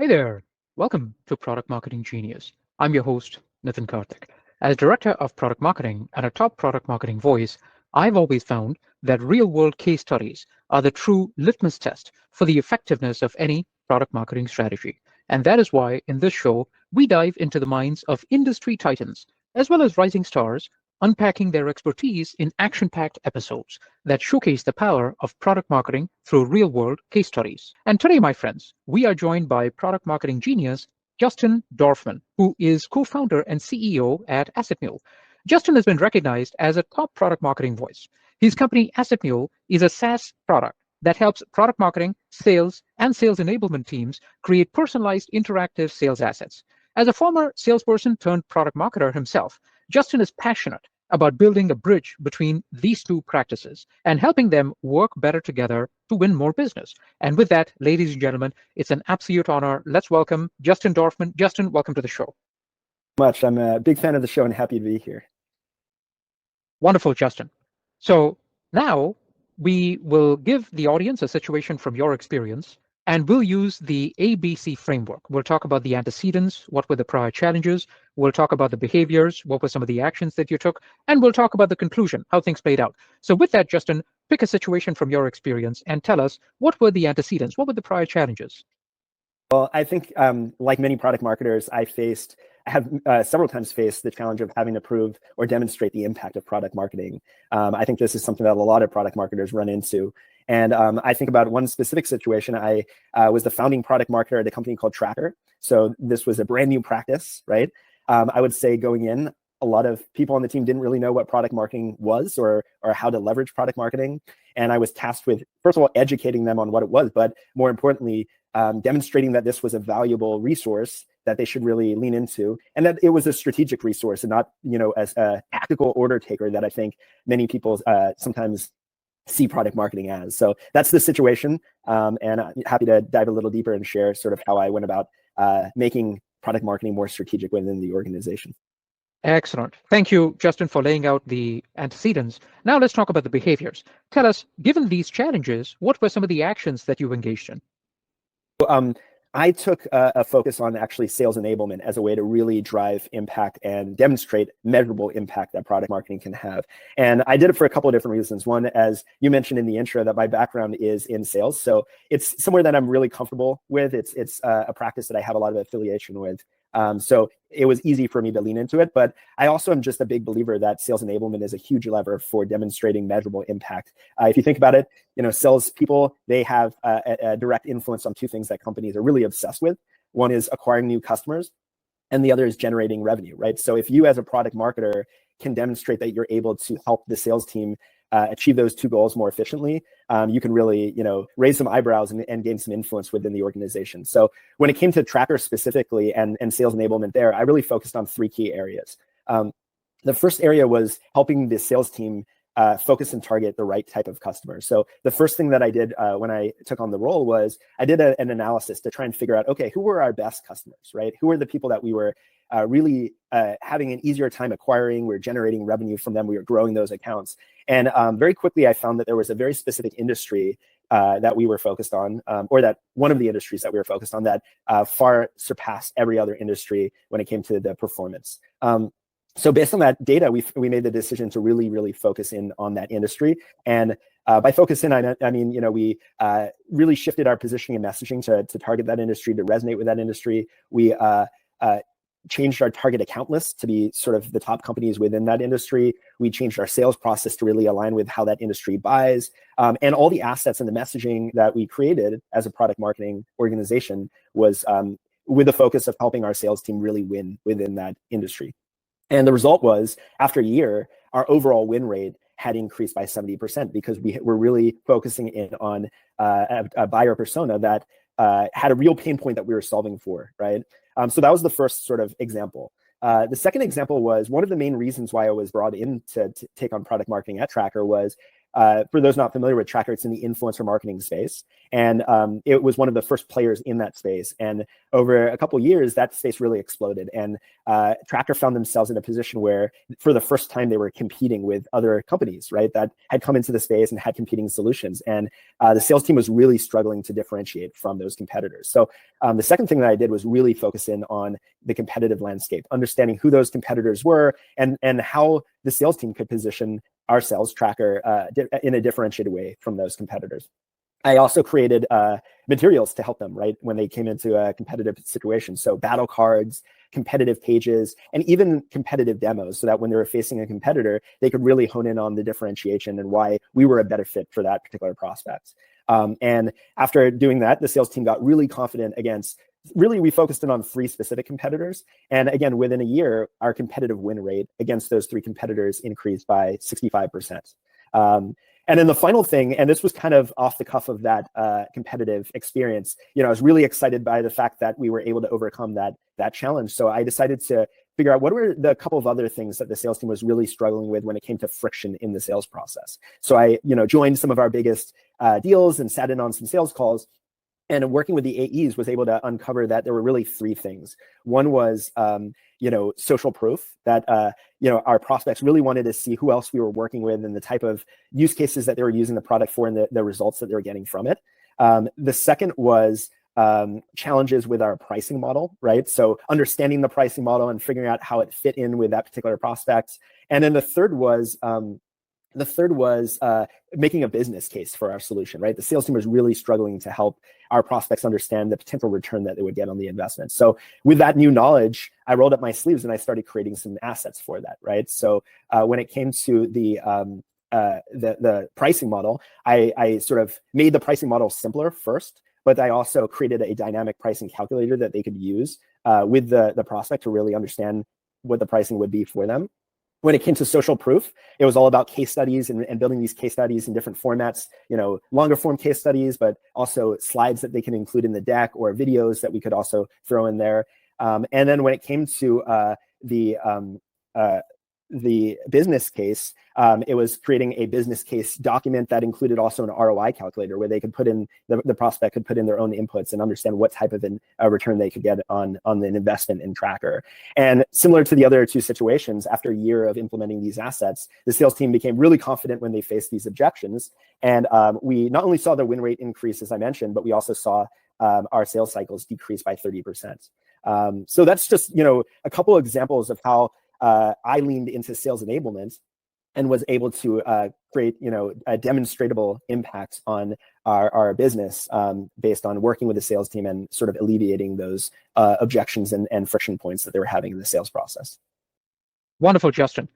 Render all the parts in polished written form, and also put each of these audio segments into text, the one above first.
Hey there. Welcome to Product Marketing Genius. I'm your host, Nitin Karthik. As Director of Product Marketing and a top product marketing voice, I've always found that real world case studies are the true litmus test for the effectiveness of any product marketing strategy. And that is why in this show, we dive into the minds of industry titans, as well as rising stars, unpacking their expertise in action packed episodes that showcase the power of product marketing through real world case studies. And today, my friends, we are joined by product marketing genius Justin Dorfman, who is co founder and CEO at AssetMule. Justin has been recognized as a top product marketing voice. His company, AssetMule, is a SaaS product that helps product marketing, sales, and sales enablement teams create personalized interactive sales assets. As a former salesperson turned product marketer himself, Justin is passionate about building a bridge between these two practices and helping them work better together to win more business. And with that, ladies and gentlemen, it's an absolute honor. Let's welcome Justin Dorfman. Justin, welcome to the show. Much. I'm a big fan of the show and happy to be here. Wonderful, Justin. So now we will give the audience a situation from your experience, and we'll use the ABC framework. We'll talk about the antecedents, what were the prior challenges, we'll talk about the behaviors, what were some of the actions that you took, and we'll talk about the conclusion, how things played out. So with that, Justin, pick a situation from your experience and tell us what were the antecedents, what were the prior challenges? Well, I think like many product marketers, I have several times faced the challenge of having to prove or demonstrate the impact of product marketing. I think this is something that a lot of product marketers run into. And I think about one specific situation. I was the founding product marketer at a company called Tracker. So this was a brand new practice, right? I would say going in, a lot of people on the team didn't really know what product marketing was or how to leverage product marketing. And I was tasked with, first of all, educating them on what it was, but more importantly, demonstrating that this was a valuable resource that they should really lean into, and that it was a strategic resource and not, as a tactical order taker that I think many people sometimes see product marketing as. So that's the situation, and I'm happy to dive a little deeper and share sort of how I went about making product marketing more strategic within the organization. Excellent. Thank you, Justin, for laying out the antecedents. Now let's talk about the behaviors. Tell us, given these challenges, what were some of the actions that you engaged in? I took a focus on actually sales enablement as a way to really drive impact and demonstrate measurable impact that product marketing can have. And I did it for a couple of different reasons. One, as you mentioned in the intro, that my background is in sales. So it's somewhere that I'm really comfortable with. It's a practice that I have a lot of affiliation with. So it was easy for me to lean into it, but I also am just a big believer that sales enablement is a huge lever for demonstrating measurable impact. If you think about it, sales people, they have a direct influence on two things that companies are really obsessed with. One is acquiring new customers, and the other is generating revenue, right? So if you as a product marketer can demonstrate that you're able to help the sales team achieve those two goals more efficiently, you can really, raise some eyebrows and gain some influence within the organization. So when it came to Tracker specifically and sales enablement there, I really focused on three key areas. The first area was helping the sales team focus and target the right type of customer. So the first thing that I did when I took on the role was I did an analysis to try and figure out, okay, who were our best customers, right? Who were the people that we were really having an easier time acquiring? We were generating revenue from them. We were growing those accounts. And very quickly, I found that there was a very specific industry that we were focused on, or that one of the industries that we were focused on that far surpassed every other industry when it came to the performance. So based on that data, we made the decision to really focus in on that industry. And by focus in, I mean, we really shifted our positioning and messaging to target that industry, to resonate with that industry. We changed our target account list to be sort of the top companies within that industry. We changed our sales process to really align with how that industry buys. And all the assets and the messaging that we created as a product marketing organization was with the focus of helping our sales team really win within that industry. And the result was, after a year, our overall win rate had increased by 70% because we were really focusing in on a buyer persona that had a real pain point that we were solving for, right? So that was the first sort of example. The second example was one of the main reasons why I was brought in to take on product marketing at Tracker was for those not familiar with Tracker, it's in the influencer marketing space. And it was one of the first players in that space. And over a couple of years, that space really exploded. And Tracker found themselves in a position where, for the first time, they were competing with other companies, right, that had come into the space and had competing solutions. And the sales team was really struggling to differentiate from those competitors. So the second thing that I did was really focus in on the competitive landscape, understanding who those competitors were and how the sales team could position our sales Tracker in a differentiated way from those competitors. I also created materials to help them, right, when they came into a competitive situation. So battle cards, competitive pages, and even competitive demos, so that when they were facing a competitor, they could really hone in on the differentiation and why we were a better fit for that particular prospect. And after doing that, the sales team got really confident against, really, we focused in on 3 specific competitors. And again, within a year, our competitive win rate against those 3 competitors increased by 65%. And then the final thing, and this was kind of off the cuff of that competitive experience, I was really excited by the fact that we were able to overcome that challenge. So I decided to figure out what were the couple of other things that the sales team was really struggling with when it came to friction in the sales process. So I, joined some of our biggest deals and sat in on some sales calls. And working with the AEs was able to uncover that there were really 3 things. One was, social proof that, our prospects really wanted to see who else we were working with and the type of use cases that they were using the product for and the results that they were getting from it. The second was challenges with our pricing model, right? So understanding the pricing model and figuring out how it fit in with that particular prospect. And then the third was making a business case for our solution, right? The sales team was really struggling to help our prospects understand the potential return that they would get on the investment. So with that new knowledge, I rolled up my sleeves and I started creating some assets for that, right? So when it came to the pricing model, I sort of made the pricing model simpler first, but I also created a dynamic pricing calculator that they could use with the prospect to really understand what the pricing would be for them. When it came to social proof, it was all about case studies and building these case studies in different formats, longer form case studies, but also slides that they can include in the deck or videos that we could also throw in there. And then when it came to the business case, it was creating a business case document that included also an ROI calculator where they could put in, the prospect could put in their own inputs and understand what type of a return they could get on an investment in Tracker. And similar to the other 2 situations, after a year of implementing these assets, the sales team became really confident when they faced these objections. And we not only saw the win rate increase, as I mentioned, but we also saw our sales cycles decrease by 30%. So that's just, a couple of examples of how I leaned into sales enablement and was able to create, a demonstrable impact on our business based on working with the sales team and sort of alleviating those objections and friction points that they were having in the sales process. Wonderful, Justin.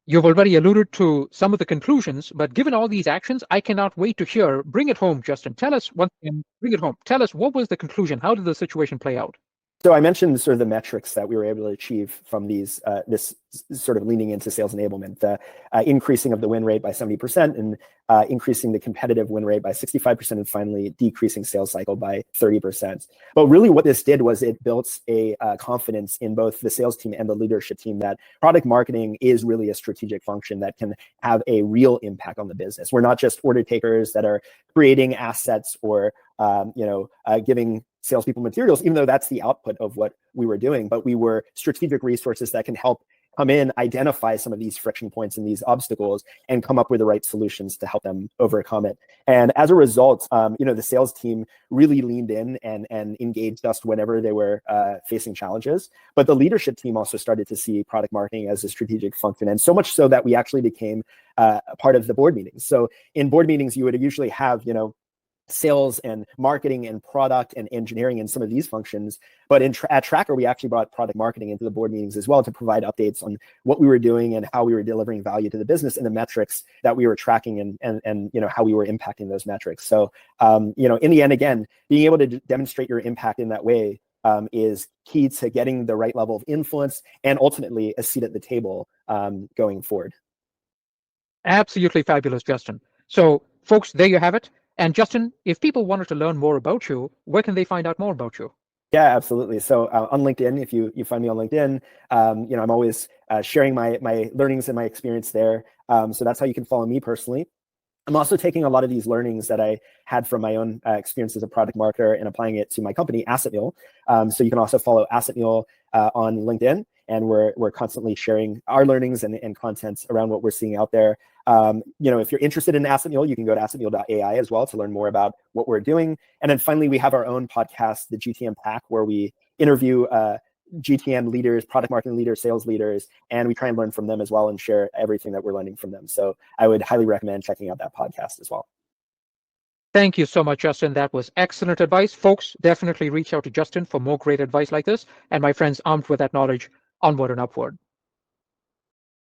You've already alluded to some of the conclusions, but given all these actions, I cannot wait to hear. Bring it home, Justin. Tell us once again, bring it home. Tell us, what was the conclusion? How did the situation play out? So I mentioned sort of the metrics that we were able to achieve from these, this sort of leaning into sales enablement, the increasing of the win rate by 70% and increasing the competitive win rate by 65%, and finally decreasing sales cycle by 30%. But really what this did was it built a confidence in both the sales team and the leadership team that product marketing is really a strategic function that can have a real impact on the business. We're not just order takers that are creating assets or giving salespeople materials, even though that's the output of what we were doing, but we were strategic resources that can help come in, identify some of these friction points and these obstacles, and come up with the right solutions to help them overcome it. And as a result, the sales team really leaned in and engaged us whenever they were facing challenges. But the leadership team also started to see product marketing as a strategic function, and so much so that we actually became a part of the board meetings. So in board meetings, you would usually have, sales and marketing and product and engineering and some of these functions. But at Tracker, we actually brought product marketing into the board meetings as well to provide updates on what we were doing and how we were delivering value to the business and the metrics that we were tracking and how we were impacting those metrics. So, in the end, again, being able to demonstrate your impact in that way is key to getting the right level of influence and ultimately a seat at the table going forward. Absolutely fabulous, Justin. So, folks, there you have it. And Justin, if people wanted to learn more about you, where can they find out more about you? Yeah, absolutely. So on LinkedIn, if you find me on LinkedIn, I'm always sharing my learnings and my experience there. So that's how you can follow me personally. I'm also taking a lot of these learnings that I had from my own experience as a product marketer and applying it to my company, AssetMule. So you can also follow AssetMule on LinkedIn, and we're constantly sharing our learnings and content around what we're seeing out there. If you're interested in AssetMule, you can go to assetmule.ai as well to learn more about what we're doing. And then finally, we have our own podcast, the GTM Pack, where we interview GTM leaders, product marketing leaders, sales leaders, and we try and learn from them as well and share everything that we're learning from them. So I would highly recommend checking out that podcast as well. Thank you so much, Justin. That was excellent advice. Folks, definitely reach out to Justin for more great advice like this. And my friends, armed with that knowledge, onward and upward.